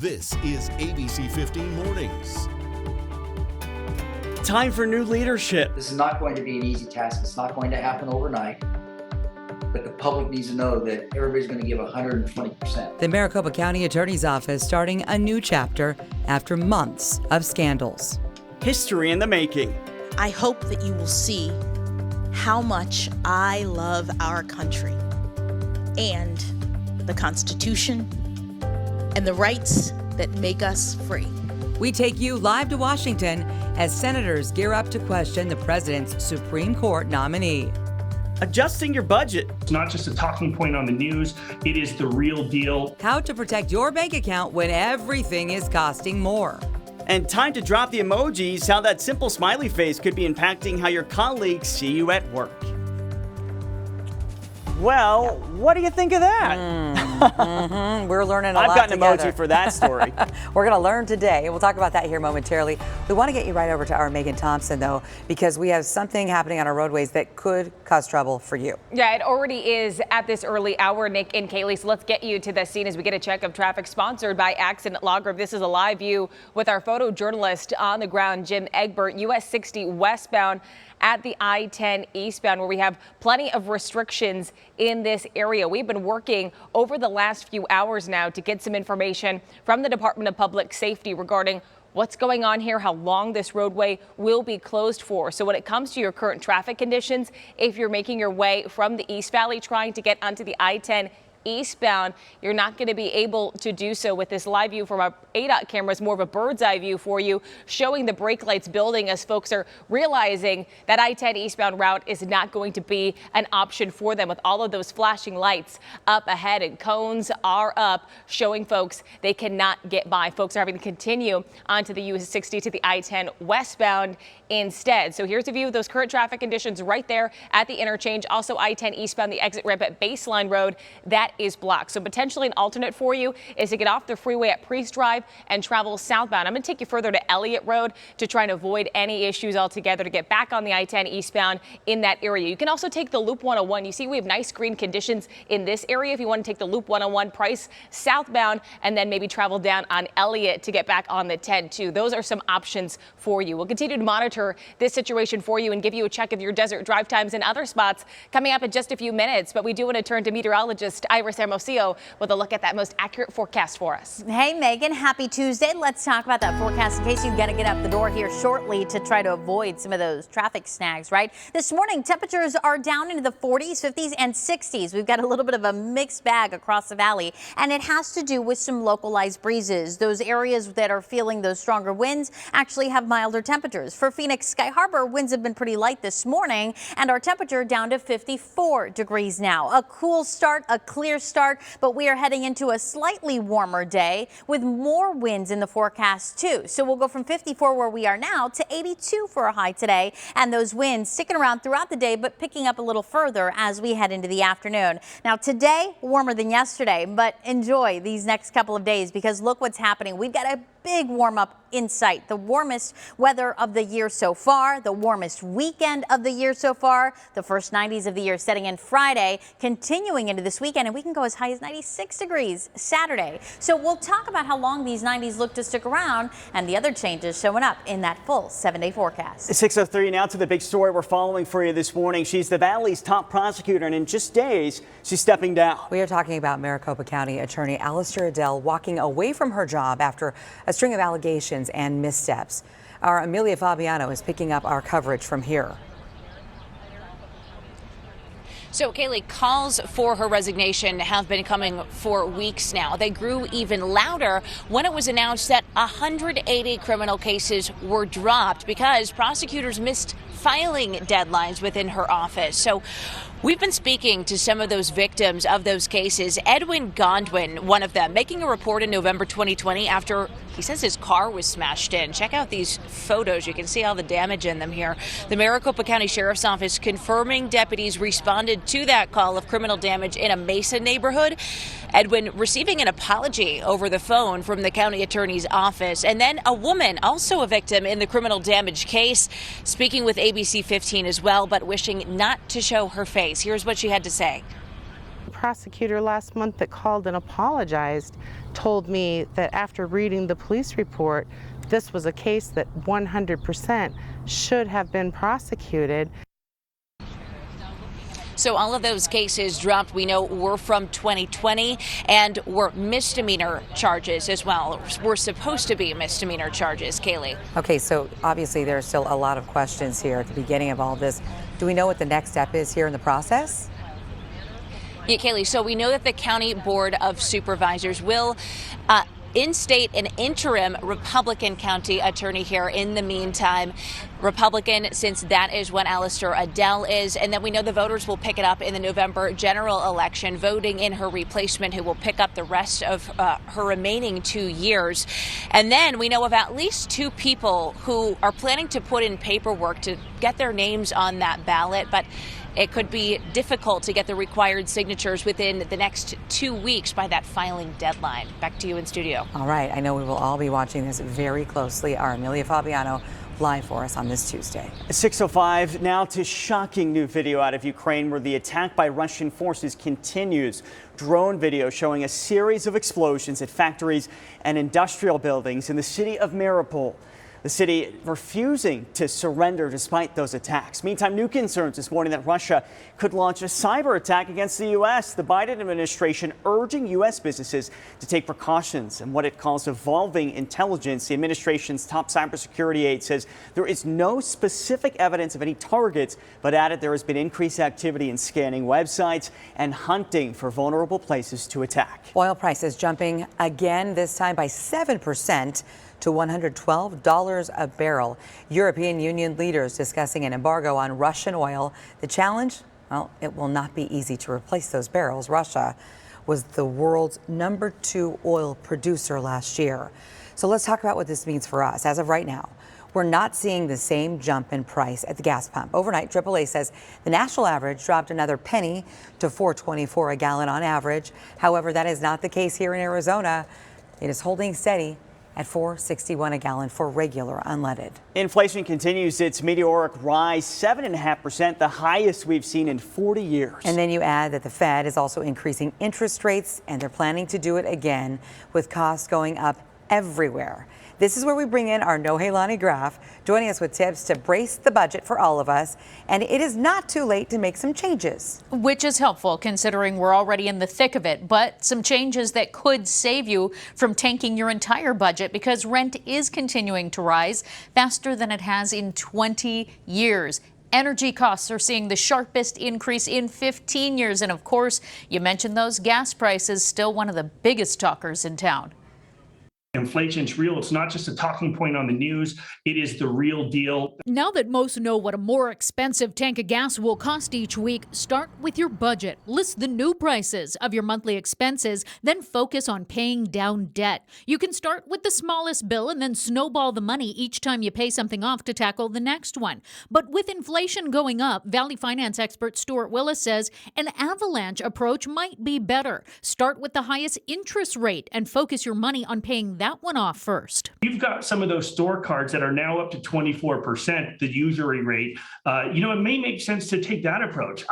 This is ABC15 Mornings. Time for new leadership. This is not going to be an easy task. It's not going to happen overnight. But the public needs to know that everybody's going to give 120%. The Maricopa County Attorney's Office starting a new chapter after months of scandals. History in the making. I hope that you will see how much I love our country and the Constitution and the rights that make us free. We take you live to Washington as senators gear up to question the president's Supreme Court nominee. Adjusting your budget. It's not just a talking point on the news, it is the real deal. How to protect your bank account when everything is costing more. And time to drop the emojis, how that simple smiley face could be impacting how your colleagues see you at work. Well, what do you think of that? We're learning a I've lot got an together. emoji for that story. We're going to learn today. We'll talk about that here momentarily. We want to get you right over to our Megan Thompson, though, because we have something happening on our roadways that could cause trouble for you. Yeah, it already is at this early hour, Nick and Kaylee. So let's get you to the scene as we get a check of traffic sponsored by Accident Law Group. This is a live view with our photojournalist on the ground, Jim Egbert, US 60 westbound at the I-10 eastbound, where we have plenty of restrictions in this area. We've been working over the last few hours now to get some information from the Department of Public Safety regarding what's going on here, how long this roadway will be closed for. So when it comes to your current traffic conditions, if you're making your way from the East Valley trying to get onto the I-10 eastbound, you're not going to be able to do so with this live view from our ADOT cameras, more of a bird's eye view for you, showing the brake lights building as folks are realizing that I-10 eastbound route is not going to be an option for them with all of those flashing lights up ahead, and cones are up showing folks they cannot get by. Folks are having to continue onto the US 60 to the I-10 westbound instead. So here's a view of those current traffic conditions right there at the interchange. Also I-10 eastbound, the exit ramp at Baseline Road, that is blocked. So potentially an alternate for you is to get off the freeway at Priest Drive and travel southbound. I'm going to take you further to Elliott Road to try and avoid any issues altogether to get back on the I-10 eastbound in that area. You can also take the Loop 101. You see we have nice green conditions in this area if you want to take the Loop 101 Price southbound and then maybe travel down on Elliott to get back on the 10 too. Those are some options for you. We'll continue to monitor this situation for you and give you a check of your desert drive times and other spots coming up in just a few minutes. But we do want to turn to meteorologist Iris Hermosillo with a look at that most accurate forecast for us. Hey, Megan, happy Tuesday. Let's talk about that forecast in case you've got to get out the door here shortly to try to avoid some of those traffic snags, right? This morning, temperatures are down into the 40s, 50s, and 60s. We've got a little bit of a mixed bag across the valley, and it has to do with some localized breezes. Those areas that are feeling those stronger winds actually have milder temperatures. For Phoenix Sky Harbor, winds have been pretty light this morning, and our temperature down to 54 degrees now. A cool start, a clear start, but we are heading into a slightly warmer day with more winds in the forecast too. So we'll go from 54 where we are now to 82 for a high today, and those winds sticking around throughout the day but picking up a little further as we head into the afternoon. Now today warmer than yesterday, but enjoy these next couple of days because look what's happening. We've got a big warm up in sight. The warmest weather of the year so far, the warmest weekend of the year so far, the first 90s of the year setting in Friday, continuing into this weekend, and we can go as high as 96 degrees Saturday. So we'll talk about how long these 90s look to stick around and the other changes showing up in that full 7-day forecast. 6:03 now to the big story we're following for you this morning. She's the Valley's top prosecutor, and in just days, she's stepping down. We are talking about Maricopa County Attorney Alistair Adele walking away from her job after a string of allegations and missteps. Our Amelia Fabiano is picking up our coverage from here. So, Kaylee, calls for her resignation have been coming for weeks now. They grew even louder when it was announced that 180 criminal cases were dropped because prosecutors missed filing deadlines within her office. So we've been speaking to some of those victims of those cases. Edwin Gondwin, one of them, making a report in November 2020 after he says his car was smashed in. Check out these photos. You can see all the damage in them here. The Maricopa County Sheriff's Office confirming deputies responded to that call of criminal damage in a Mesa neighborhood. Edwin receiving an apology over the phone from the county attorney's office. And then a woman, also a victim in the criminal damage case, speaking with ABC 15 as well, but wishing not to show her face. Here's what she had to say. prosecutor last month that called and apologized told me that after reading the police report, this was a case that 100% should have been prosecuted. So all of those cases dropped, we know, were from 2020 and were misdemeanor charges as well. Were supposed to be misdemeanor charges, Kaylee. Okay, so obviously there's still a lot of questions here at the beginning of all this. Do we know what the next step is here in the process? Yeah, Kaylee, so we know that the County Board of Supervisors will in-state an interim Republican county attorney here in the meantime. Republican, since that is what Alistair Adele is. And then we know the voters will pick it up in the November general election, voting in her replacement, who will pick up the rest of her remaining 2 years. And then we know of at least 2 people who are planning to put in paperwork to get their names on that ballot. But it could be difficult to get the required signatures within the next 2 weeks by that filing deadline. Back to you in studio. All right, I know we will all be watching this very closely. Our Amelia Fabiano live for us on this Tuesday. 6:05 now to shocking new video out of Ukraine where the attack by Russian forces continues. Drone video showing a series of explosions at factories and industrial buildings in the city of Mariupol. The city refusing to surrender despite those attacks. Meantime, new concerns this morning that Russia could launch a cyber attack against the U.S. The Biden administration urging U.S. businesses to take precautions and what it calls evolving intelligence. The administration's top cybersecurity aide says there is no specific evidence of any targets, but added there has been increased activity in scanning websites and hunting for vulnerable places to attack. Oil prices jumping again, this time by 7%. To $112 a barrel. European Union leaders discussing an embargo on Russian oil. The challenge? Well, it will not be easy to replace those barrels. Russia was the world's #2 oil producer last year. So let's talk about what this means for us. As of right now, we're not seeing the same jump in price at the gas pump. Overnight, AAA says the national average dropped another penny to $4.24 a gallon on average. However, that is not the case here in Arizona. It is holding steady at $4.61 a gallon for regular unleaded. Inflation continues its meteoric rise, 7.5%, the highest we've seen in 40 years. And then you add that the Fed is also increasing interest rates, and they're planning to do it again with costs going up everywhere. This is where we bring in our Nohelani Graf, joining us with tips to brace the budget for all of us. And it is not too late to make some changes. Which is helpful considering we're already in the thick of it, but some changes that could save you from tanking your entire budget because rent is continuing to rise faster than it has in 20 years. Energy costs are seeing the sharpest increase in 15 years. And of course, you mentioned those gas prices, still one of the biggest talkers in town. Inflation's real. It's not just a talking point on the news. It is the real deal. Now that most know what a more expensive tank of gas will cost each week, start with your budget. List the new prices of your monthly expenses, then focus on paying down debt. You can start with the smallest bill and then snowball the money each time you pay something off to tackle the next one. But with inflation going up, Valley Finance expert Stuart Willis says an avalanche approach might be better. Start with the highest interest rate and focus your money on paying that one off first. You've got some of those store cards that are now up to 24%, the usury rate. It may make sense to take that approach.